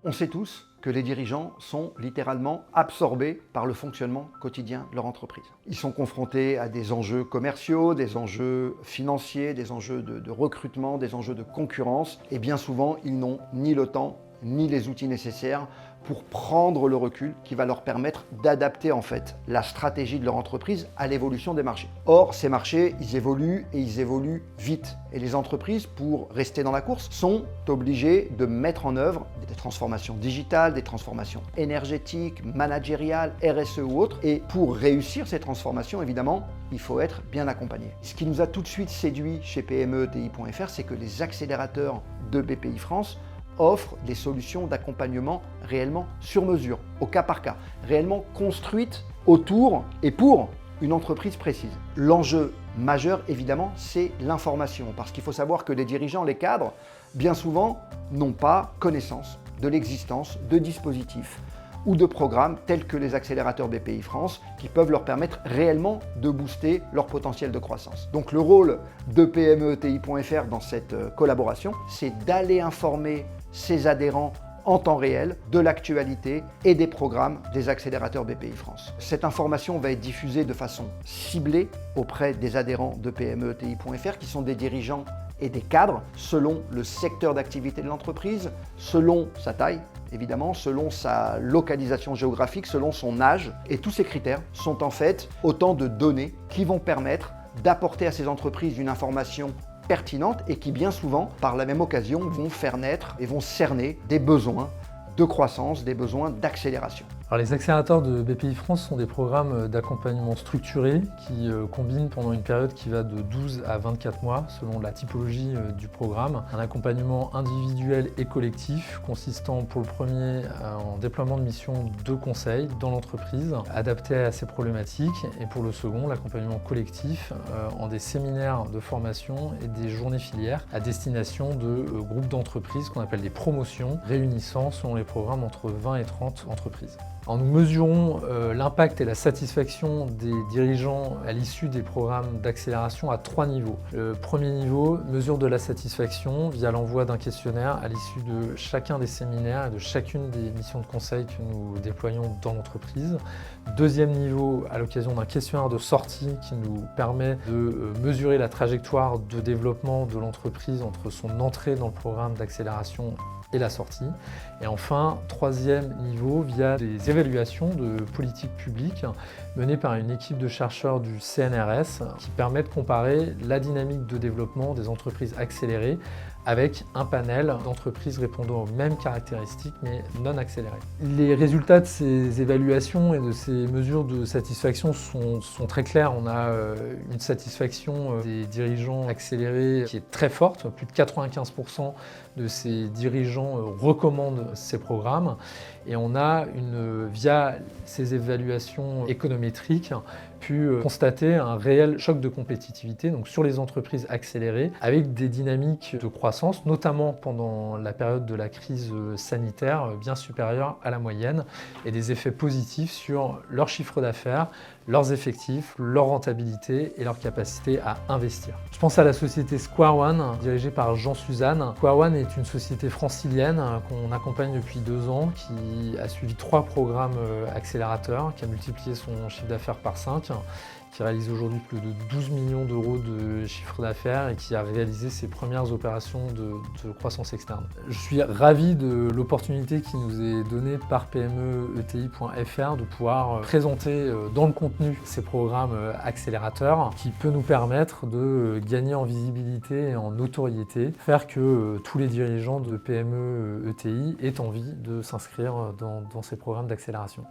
On sait tous que les dirigeants sont littéralement absorbés par le fonctionnement quotidien de leur entreprise. Ils sont confrontés à des enjeux commerciaux, des enjeux financiers, des enjeux de recrutement, des enjeux de concurrence, et bien souvent, ils n'ont ni le temps ni les outils nécessaires pour prendre le recul qui va leur permettre d'adapter en fait la stratégie de leur entreprise à l'évolution des marchés. Or, ces marchés, ils évoluent et ils évoluent vite. Et les entreprises, pour rester dans la course, sont obligées de mettre en œuvre des transformations digitales, des transformations énergétiques, managériales, RSE ou autres. Et pour réussir ces transformations, évidemment, il faut être bien accompagné. Ce qui nous a tout de suite séduit chez PME-ETI.fr, c'est que les accélérateurs de BPI France offre des solutions d'accompagnement réellement sur mesure, au cas par cas, réellement construites autour et pour une entreprise précise. L'enjeu majeur, évidemment, c'est l'information, parce qu'il faut savoir que les dirigeants, les cadres, bien souvent, n'ont pas connaissance de l'existence de dispositifs ou de programmes tels que les accélérateurs BPI France qui peuvent leur permettre réellement de booster leur potentiel de croissance. Donc le rôle de PME-ETI.fr dans cette collaboration, c'est d'aller informer ses adhérents en temps réel de l'actualité et des programmes des accélérateurs BPI France. Cette information va être diffusée de façon ciblée auprès des adhérents de PME-ETI.fr qui sont des dirigeants et des cadres selon le secteur d'activité de l'entreprise, selon sa taille, évidemment, selon sa localisation géographique, selon son âge. Et tous ces critères sont en fait autant de données qui vont permettre d'apporter à ces entreprises une information pertinente et qui bien souvent, par la même occasion, vont faire naître et vont cerner des besoins de croissance, des besoins d'accélération. Alors les accélérateurs de BPI France sont des programmes d'accompagnement structurés qui combinent pendant une période qui va de 12 à 24 mois selon la typologie du programme. Un accompagnement individuel et collectif consistant pour le premier en déploiement de missions de conseil dans l'entreprise adaptées à ces problématiques et pour le second l'accompagnement collectif en des séminaires de formation et des journées filières à destination de groupes d'entreprises qu'on appelle des promotions réunissant selon les programmes entre 20 et 30 entreprises. Alors nous mesurons l'impact et la satisfaction des dirigeants à l'issue des programmes d'accélération à 3 niveaux. Le premier niveau, mesure de la satisfaction via l'envoi d'un questionnaire à l'issue de chacun des séminaires et de chacune des missions de conseil que nous déployons dans l'entreprise. Deuxième niveau, à l'occasion d'un questionnaire de sortie qui nous permet de mesurer la trajectoire de développement de l'entreprise entre son entrée dans le programme d'accélération et la sortie. Et enfin, troisième niveau, via des évaluations de politique publique menées par une équipe de chercheurs du CNRS qui permet de comparer la dynamique de développement des entreprises accélérées avec un panel d'entreprises répondant aux mêmes caractéristiques mais non accélérées. Les résultats de ces évaluations et de ces mesures de satisfaction sont très clairs. On a une satisfaction des dirigeants accélérés qui est très forte. Plus de 95% de ces dirigeants recommandent ces programmes. Et on a, via ces évaluations économétriques, pu constater un réel choc de compétitivité donc sur les entreprises accélérées avec des dynamiques de croissance, notamment pendant la période de la crise sanitaire, bien supérieures à la moyenne et des effets positifs sur leur chiffre d'affaires, leurs effectifs, leur rentabilité et leur capacité à investir. Je pense à la société Square One, dirigée par Jean Suzanne. Square One est une société francilienne qu'on accompagne depuis 2 ans, qui a suivi 3 programmes accélérateurs, qui a multiplié son chiffre d'affaires par 5, qui réalise aujourd'hui plus de 12 millions d'euros de chiffre d'affaires et qui a réalisé ses premières opérations de croissance externe. Je suis ravi de l'opportunité qui nous est donnée par PME-ETI.fr de pouvoir présenter dans le contenu ces programmes accélérateurs qui peut nous permettre de gagner en visibilité et en notoriété, faire que tous les dirigeants de PME-ETI aient envie de s'inscrire dans ces programmes d'accélération.